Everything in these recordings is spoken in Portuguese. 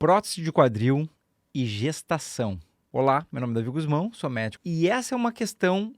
Prótese de quadril e gestação. Olá, meu nome é Davi Guzmão, sou médico. E essa é uma questão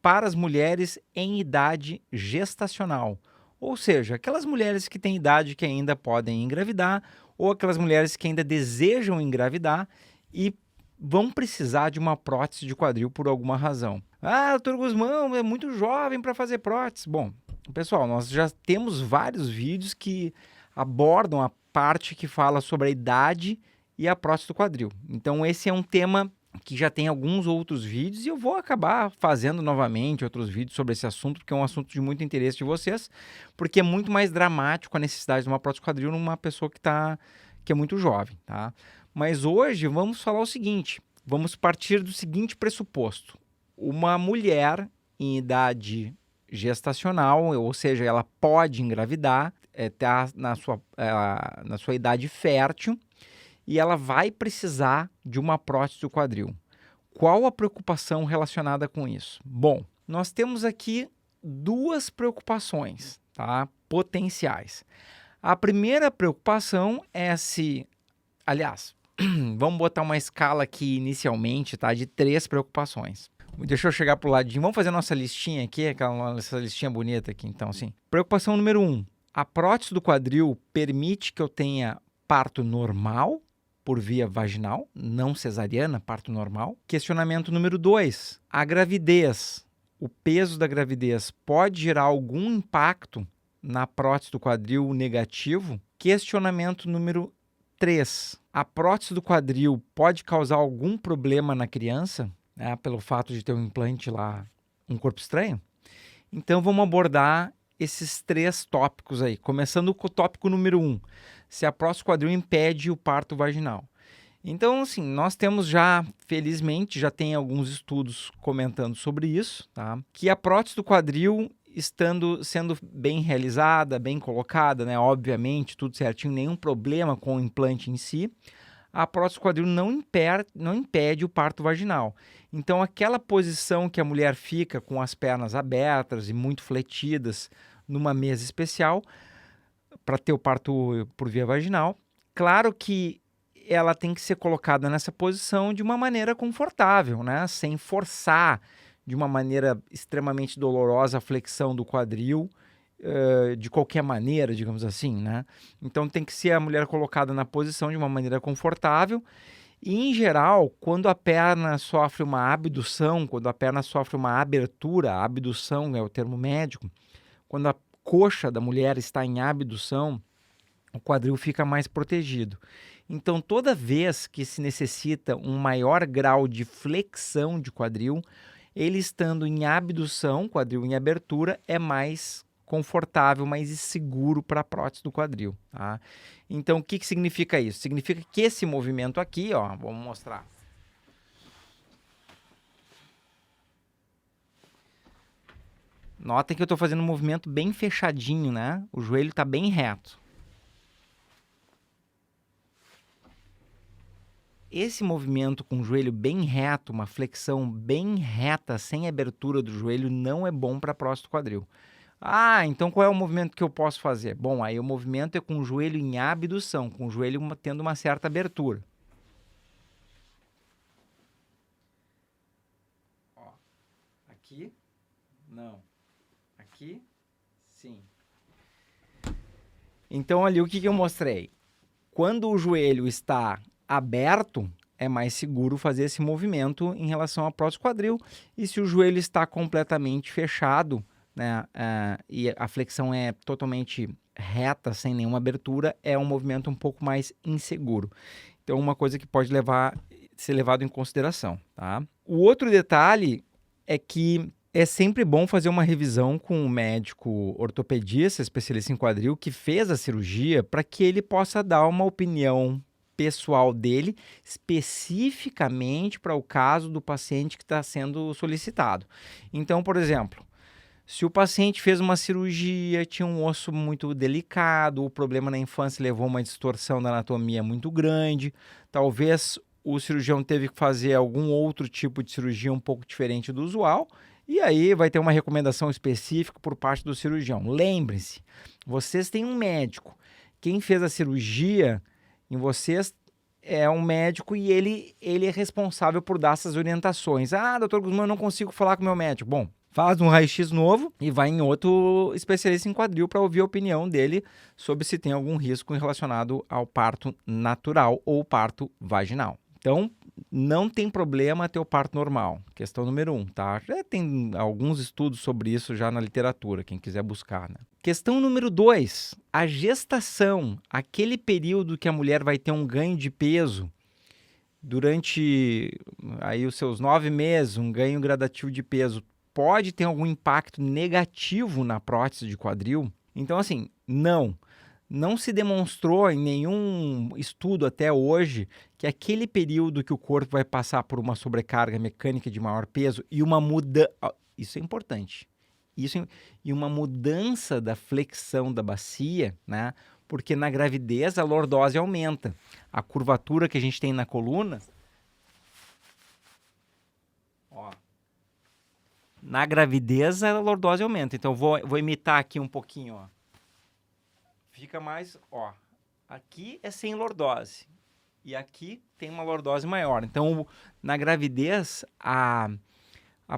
para as mulheres em idade gestacional. Ou seja, aquelas mulheres que têm idade que ainda podem engravidar ou aquelas mulheres que ainda desejam engravidar e vão precisar de uma prótese de quadril por alguma razão. Ah, doutor Guzmão, é muito jovem para fazer prótese. Bom, pessoal, nós já temos vários vídeos que abordam a parte que fala sobre a idade e a prótese do quadril. Então esse é um tema que já tem alguns outros vídeos e eu vou acabar fazendo novamente outros vídeos sobre esse assunto, porque é um assunto de muito interesse de vocês, porque é muito mais dramático a necessidade de uma prótese do quadril numa pessoa que é muito jovem, tá? Mas hoje vamos falar o seguinte, vamos partir do seguinte pressuposto. Uma mulher em idade gestacional, ou seja, ela pode engravidar, está na sua idade fértil, e ela vai precisar de uma prótese do quadril. Qual a preocupação relacionada com isso? Bom, nós temos aqui duas preocupações, tá? Potenciais. A primeira preocupação é se, aliás, vamos botar uma escala aqui inicialmente, tá? De 3 preocupações. Deixa eu chegar pro ladinho. Vamos fazer nossa listinha aqui, essa listinha bonita aqui, então, assim. Preocupação número 1. A prótese do quadril permite que eu tenha parto normal por via vaginal, não cesariana, parto normal. Questionamento número 2. A gravidez, o peso da gravidez pode gerar algum impacto na prótese do quadril negativo? Questionamento número 3. A prótese do quadril pode causar algum problema na criança, né, pelo fato de ter um implante lá, um corpo estranho? Então vamos abordar esses 3 tópicos aí, começando com o tópico número 1, se a prótese do quadril impede o parto vaginal. Então, assim, nós temos já, felizmente, já tem alguns estudos comentando sobre isso, tá? Que a prótese do quadril, sendo bem realizada, bem colocada, né? Obviamente, tudo certinho, nenhum problema com o implante em si, a prótese do quadril não impede o parto vaginal. Então, aquela posição que a mulher fica com as pernas abertas e muito fletidas numa mesa especial para ter o parto por via vaginal, claro que ela tem que ser colocada nessa posição de uma maneira confortável, né? Sem forçar de uma maneira extremamente dolorosa a flexão do quadril, de qualquer maneira, digamos assim, né? Então tem que ser a mulher colocada na posição de uma maneira confortável e, em geral, quando a perna sofre uma abdução, quando a perna sofre uma abertura, a abdução é o termo médico, quando a coxa da mulher está em abdução, o quadril fica mais protegido. Então, toda vez que se necessita um maior grau de flexão de quadril, ele estando em abdução, quadril em abertura, é mais confortável, mais seguro para a prótese do quadril, tá? Então, o que significa isso? Significa que esse movimento aqui, ó, vamos mostrar. Notem que eu estou fazendo um movimento bem fechadinho, né? O joelho está bem reto. Esse movimento com o joelho bem reto, uma flexão bem reta, sem abertura do joelho, não é bom para a prótese do quadril. Ah, então qual é o movimento que eu posso fazer? Bom, aí o movimento é com o joelho em abdução, com o joelho tendo uma certa abertura. Ó, aqui, não. Aqui, sim. Então ali o que eu mostrei? Quando o joelho está aberto, é mais seguro fazer esse movimento em relação à prótese do quadril. E se o joelho está completamente fechado, né, e a flexão é totalmente reta, sem nenhuma abertura, é um movimento um pouco mais inseguro. Então, uma coisa que pode ser levado em consideração, tá? O outro detalhe é que é sempre bom fazer uma revisão com o médico ortopedista, especialista em quadril, que fez a cirurgia, para que ele possa dar uma opinião pessoal dele, especificamente para o caso do paciente que está sendo solicitado. Então, por exemplo, se o paciente fez uma cirurgia, tinha um osso muito delicado, o problema na infância levou a uma distorção da anatomia muito grande, talvez o cirurgião teve que fazer algum outro tipo de cirurgia um pouco diferente do usual, e aí vai ter uma recomendação específica por parte do cirurgião. Lembre-se, vocês têm um médico. Quem fez a cirurgia em vocês é um médico e ele é responsável por dar essas orientações. Ah, doutor Guzmão, eu não consigo falar com o meu médico. Bom, faz um raio-x novo e vai em outro especialista em quadril para ouvir a opinião dele sobre se tem algum risco relacionado ao parto natural ou parto vaginal. Então, não tem problema ter o parto normal. Questão número 1, tá? Já tem alguns estudos sobre isso já na literatura, quem quiser buscar, né? Questão número 2, a gestação, aquele período que a mulher vai ter um ganho de peso durante aí os seus 9 meses, um ganho gradativo de peso, pode ter algum impacto negativo na prótese de quadril? Então, assim, não se demonstrou em nenhum estudo até hoje que aquele período que o corpo vai passar por uma sobrecarga mecânica de maior peso e uma mudança... Isso é importante. E uma mudança da flexão da bacia, né? Porque na gravidez a lordose aumenta. A curvatura que a gente tem na coluna... Ó, na gravidez a lordose aumenta. Então vou imitar aqui um pouquinho, ó. Fica mais, ó, aqui é sem lordose e aqui tem uma lordose maior. Então, na gravidez, a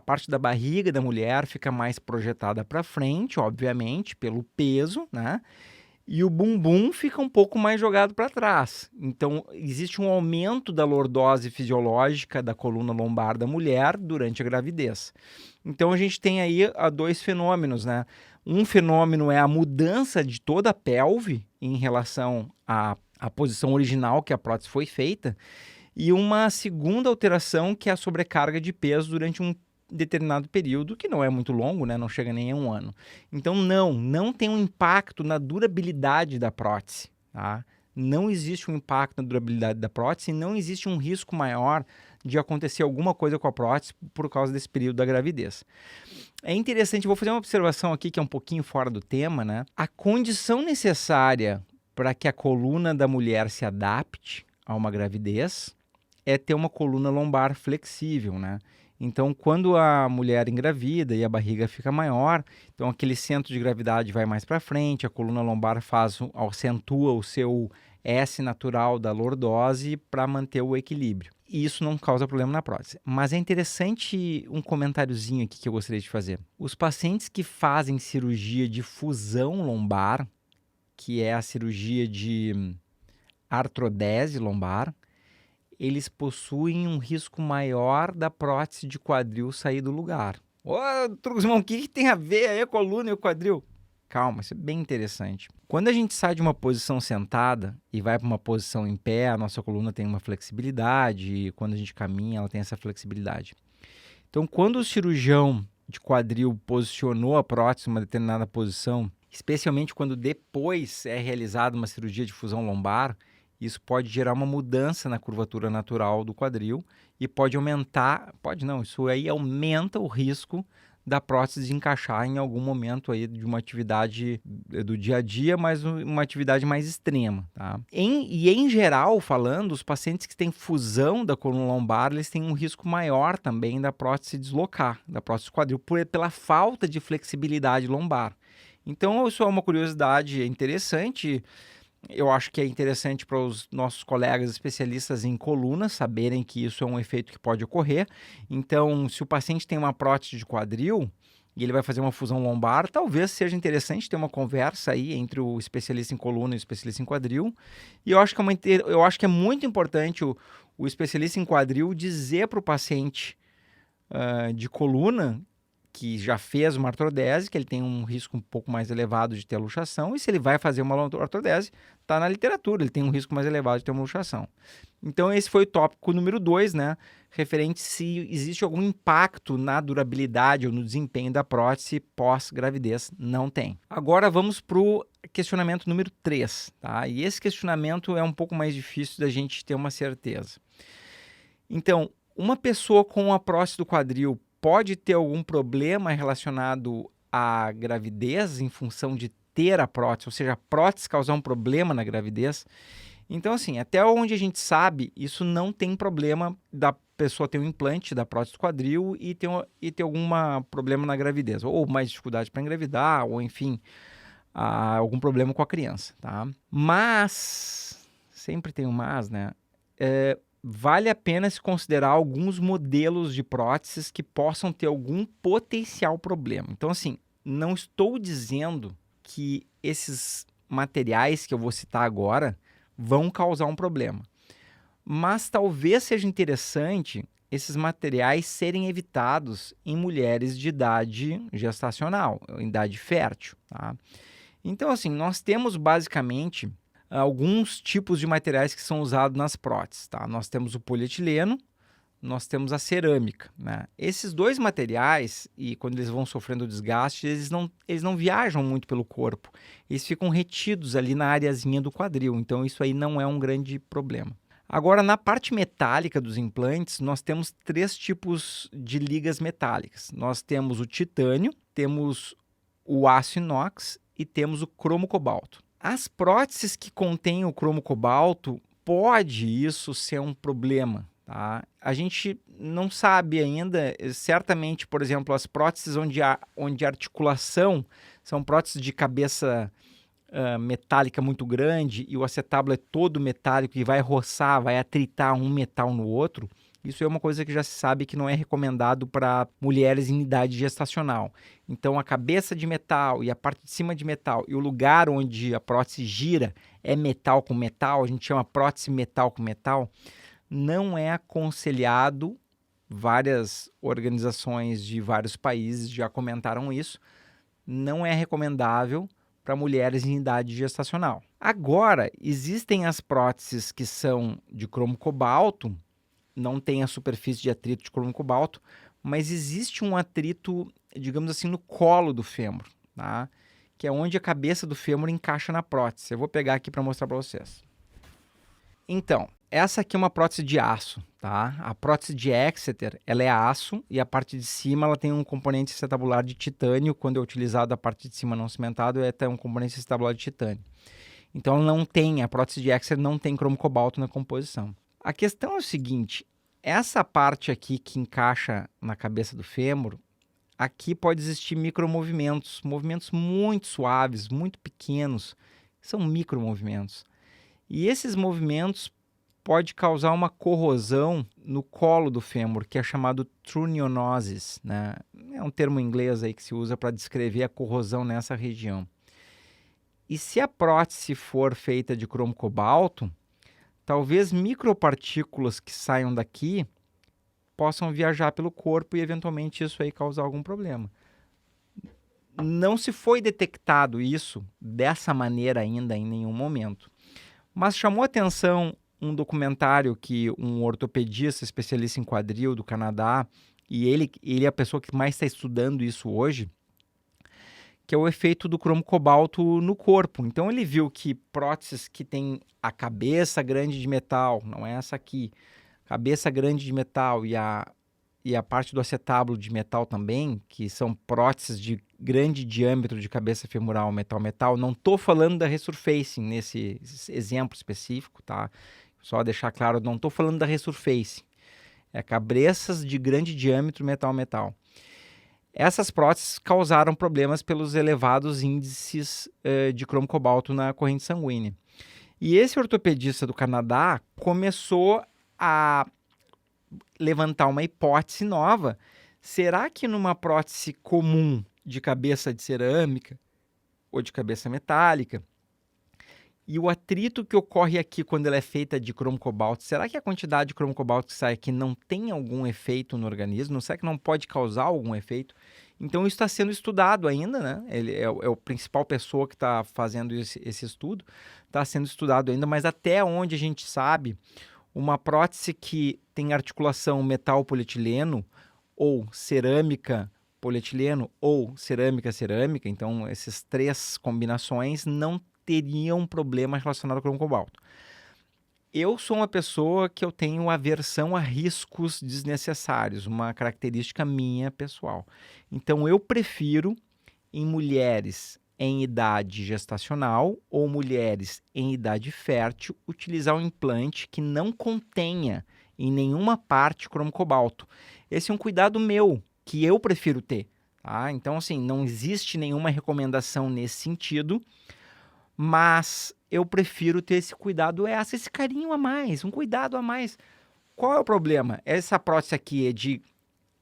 parte da barriga da mulher fica mais projetada para frente, obviamente, pelo peso, né? E o bumbum fica um pouco mais jogado para trás. Então, existe um aumento da lordose fisiológica da coluna lombar da mulher durante a gravidez. Então, a gente tem aí dois fenômenos, né? Um fenômeno é a mudança de toda a pelve em relação à posição original que a prótese foi feita, e uma segunda alteração que é a sobrecarga de peso durante um determinado período, que não é muito longo, né? Não chega nem a 1 ano. Então, não tem um impacto na durabilidade da prótese, tá? Não existe um impacto na durabilidade da prótese e não existe um risco maior de acontecer alguma coisa com a prótese por causa desse período da gravidez. É interessante, vou fazer uma observação aqui que é um pouquinho fora do tema, né? A condição necessária para que a coluna da mulher se adapte a uma gravidez é ter uma coluna lombar flexível, né? Então, quando a mulher engravida e a barriga fica maior, então aquele centro de gravidade vai mais para frente, a coluna lombar acentua o seu S natural da lordose para manter o equilíbrio. E isso não causa problema na prótese. Mas é interessante um comentáriozinho aqui que eu gostaria de fazer. Os pacientes que fazem cirurgia de fusão lombar, que é a cirurgia de artrodese lombar, eles possuem um risco maior da prótese de quadril sair do lugar. Ô, Trugman, o que tem a ver aí a coluna e o quadril? Calma, isso é bem interessante. Quando a gente sai de uma posição sentada e vai para uma posição em pé, a nossa coluna tem uma flexibilidade, e quando a gente caminha, ela tem essa flexibilidade. Então, quando o cirurgião de quadril posicionou a prótese em uma determinada posição, especialmente quando depois é realizada uma cirurgia de fusão lombar, isso pode gerar uma mudança na curvatura natural do quadril e pode aumentar, isso aí aumenta o risco da prótese encaixar em algum momento aí de uma atividade do dia a dia, mas uma atividade mais extrema, tá? Em geral, falando, os pacientes que têm fusão da coluna lombar, eles têm um risco maior também da prótese deslocar, da prótese quadril, pela falta de flexibilidade lombar. Então, isso é uma curiosidade interessante. Eu acho que é interessante para os nossos colegas especialistas em coluna saberem que isso é um efeito que pode ocorrer. Então, se o paciente tem uma prótese de quadril e ele vai fazer uma fusão lombar, talvez seja interessante ter uma conversa aí entre o especialista em coluna e o especialista em quadril. E eu acho que é muito importante o especialista em quadril dizer para o paciente de coluna que já fez uma artrodese, que ele tem um risco um pouco mais elevado de ter a luxação, e se ele vai fazer uma artrodese, está na literatura, ele tem um risco mais elevado de ter uma luxação. Então, esse foi o tópico número 2, né? Referente se existe algum impacto na durabilidade ou no desempenho da prótese pós-gravidez. Não tem. Agora, vamos para o questionamento número 3, tá? E esse questionamento é um pouco mais difícil da gente ter uma certeza. Então, uma pessoa com a prótese do quadril pode ter algum problema relacionado à gravidez em função de ter a prótese, ou seja, a prótese causar um problema na gravidez? Então, assim, até onde a gente sabe, isso não tem problema da pessoa ter um implante da prótese do quadril e ter algum problema na gravidez, ou mais dificuldade para engravidar, ou enfim, algum problema com a criança, tá? Mas, sempre tem um mas, né? vale a pena se considerar alguns modelos de próteses que possam ter algum potencial problema. Então, assim, não estou dizendo que esses materiais que eu vou citar agora vão causar um problema. Mas talvez seja interessante esses materiais serem evitados em mulheres de idade gestacional, em idade fértil, tá? Então, assim, nós temos basicamente alguns tipos de materiais que são usados nas próteses, tá? Nós temos o polietileno, nós temos a cerâmica, né? Esses dois materiais, e quando eles vão sofrendo desgaste, eles não viajam muito pelo corpo. Eles ficam retidos ali na areazinha do quadril, então isso aí não é um grande problema. Agora, na parte metálica dos implantes, nós temos 3 tipos de ligas metálicas. Nós temos o titânio, temos o aço inox e temos o cromo cobalto. As próteses que contêm o cromo cobalto, pode isso ser um problema, tá? A gente não sabe ainda, certamente, por exemplo, as próteses onde a articulação são próteses de cabeça metálica muito grande e o acetábulo é todo metálico e vai roçar, vai atritar um metal no outro, isso é uma coisa que já se sabe que não é recomendado para mulheres em idade gestacional. Então, a cabeça de metal e a parte de cima de metal e o lugar onde a prótese gira é metal com metal, a gente chama prótese metal com metal, não é aconselhado. Várias organizações de vários países já comentaram isso. Não é recomendável para mulheres em idade gestacional. Agora, existem as próteses que são de cromo cobalto, não tem a superfície de atrito de cromo cobalto, mas existe um atrito, digamos assim, no colo do fêmur, tá? Que é onde a cabeça do fêmur encaixa na prótese. Eu vou pegar aqui para mostrar para vocês. Então, essa aqui é uma prótese de aço, tá? A prótese de Exeter, ela é aço e a parte de cima ela tem um componente acetabular de titânio. Quando é utilizado a parte de cima não cimentado, é um componente acetabular de titânio. Então, a prótese de Exeter não tem cromo cobalto na composição. A questão é o seguinte, essa parte aqui que encaixa na cabeça do fêmur, aqui pode existir micromovimentos, movimentos muito suaves, muito pequenos, são micromovimentos. E esses movimentos pode causar uma corrosão no colo do fêmur, que é chamado trunionosis, né? É um termo em inglês aí que se usa para descrever a corrosão nessa região. E se a prótese for feita de cromo cobalto, talvez micropartículas que saiam daqui possam viajar pelo corpo e eventualmente isso aí causar algum problema. Não se foi detectado isso dessa maneira ainda em nenhum momento. Mas chamou atenção um documentário que um ortopedista especialista em quadril do Canadá, e ele é a pessoa que mais está estudando isso hoje, que é o efeito do cromo cobalto no corpo. Então ele viu que próteses que têm a cabeça grande de metal, não é essa aqui, cabeça grande de metal e a parte do acetábulo de metal também, que são próteses de grande diâmetro de cabeça femoral metal-metal. Não estou falando da resurfacing nesse exemplo específico, tá? Só deixar claro, não estou falando da resurfacing. É cabeças de grande diâmetro metal-metal. Essas próteses causaram problemas pelos elevados índices de cromo cobalto na corrente sanguínea. E esse ortopedista do Canadá começou a levantar uma hipótese nova. Será que numa prótese comum de cabeça de cerâmica ou de cabeça metálica, e o atrito que ocorre aqui quando ela é feita de cromo cobalto, será que a quantidade de cromo cobalto que sai aqui não tem algum efeito no organismo? Será que não pode causar algum efeito? Então isso está sendo estudado ainda, né? Ele é o principal pessoa que está fazendo esse estudo, está sendo estudado ainda, mas até onde a gente sabe, uma prótese que tem articulação metal-polietileno ou cerâmica polietileno ou cerâmica-cerâmica, então essas 3 combinações não teriam problema relacionado ao cromo cobalto. Eu sou uma pessoa que eu tenho aversão a riscos desnecessários, uma característica minha pessoal. Então eu prefiro em mulheres em idade gestacional ou mulheres em idade fértil utilizar um implante que não contenha em nenhuma parte cromo cobalto. Esse é um cuidado meu, que eu prefiro ter, tá? Então, assim, não existe nenhuma recomendação nesse sentido, mas eu prefiro ter esse cuidado extra, esse carinho a mais, um cuidado a mais. Qual é o problema? Essa prótese aqui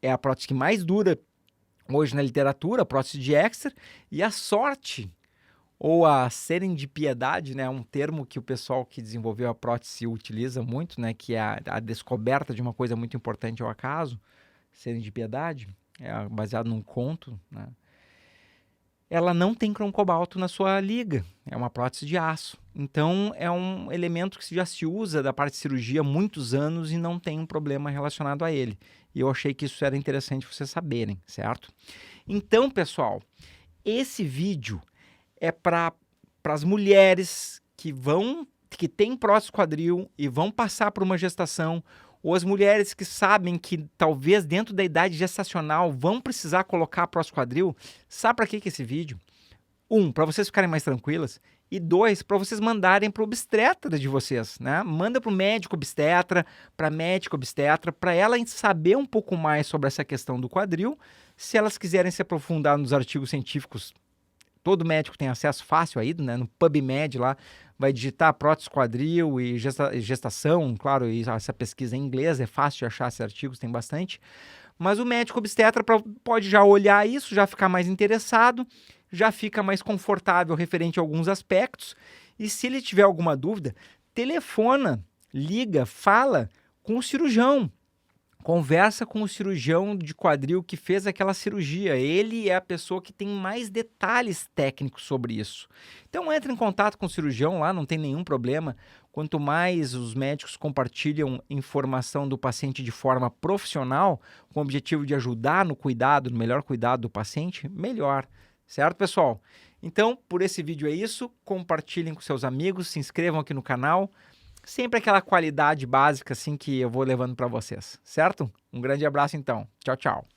é a prótese que mais dura hoje na literatura, a prótese de Exner, e a sorte, ou a serendipiedade, né, é um termo que o pessoal que desenvolveu a prótese utiliza muito, né, que é a descoberta de uma coisa muito importante ao acaso, serendipiedade, é baseado num conto, né? Ela não tem cromo cobalto na sua liga, é uma prótese de aço. Então, é um elemento que já se usa da parte de cirurgia há muitos anos e não tem um problema relacionado a ele. E eu achei que isso era interessante vocês saberem, certo? Então, pessoal, esse vídeo é para as mulheres que têm prótese quadril e vão passar por uma gestação, ou as mulheres que sabem que talvez dentro da idade gestacional vão precisar colocar a prótese quadril. Sabe para que esse vídeo? Para vocês ficarem mais tranquilas. E 2, para vocês mandarem para o obstetra de vocês, né? Manda para o médico obstetra, para a médica obstetra, para ela saber um pouco mais sobre essa questão do quadril. Se elas quiserem se aprofundar nos artigos científicos, todo médico tem acesso fácil aí, né? No PubMed lá, vai digitar prótese quadril e gestação, claro, e essa pesquisa em inglês, é fácil de achar esses artigos, tem bastante. Mas o médico obstetra pode já olhar isso, já ficar mais interessado, já fica mais confortável referente a alguns aspectos. E se ele tiver alguma dúvida, telefona, liga, fala com o cirurgião. Conversa com o cirurgião de quadril que fez aquela cirurgia. Ele é a pessoa que tem mais detalhes técnicos sobre isso. Então entre em contato com o cirurgião lá, não tem nenhum problema. Quanto mais os médicos compartilham informação do paciente de forma profissional, com o objetivo de ajudar no cuidado, no melhor cuidado do paciente, melhor. Certo, pessoal? Então, por esse vídeo é isso. Compartilhem com seus amigos, se inscrevam aqui no canal. Sempre aquela qualidade básica assim que eu vou levando para vocês, certo? Um grande abraço então. Tchau, tchau.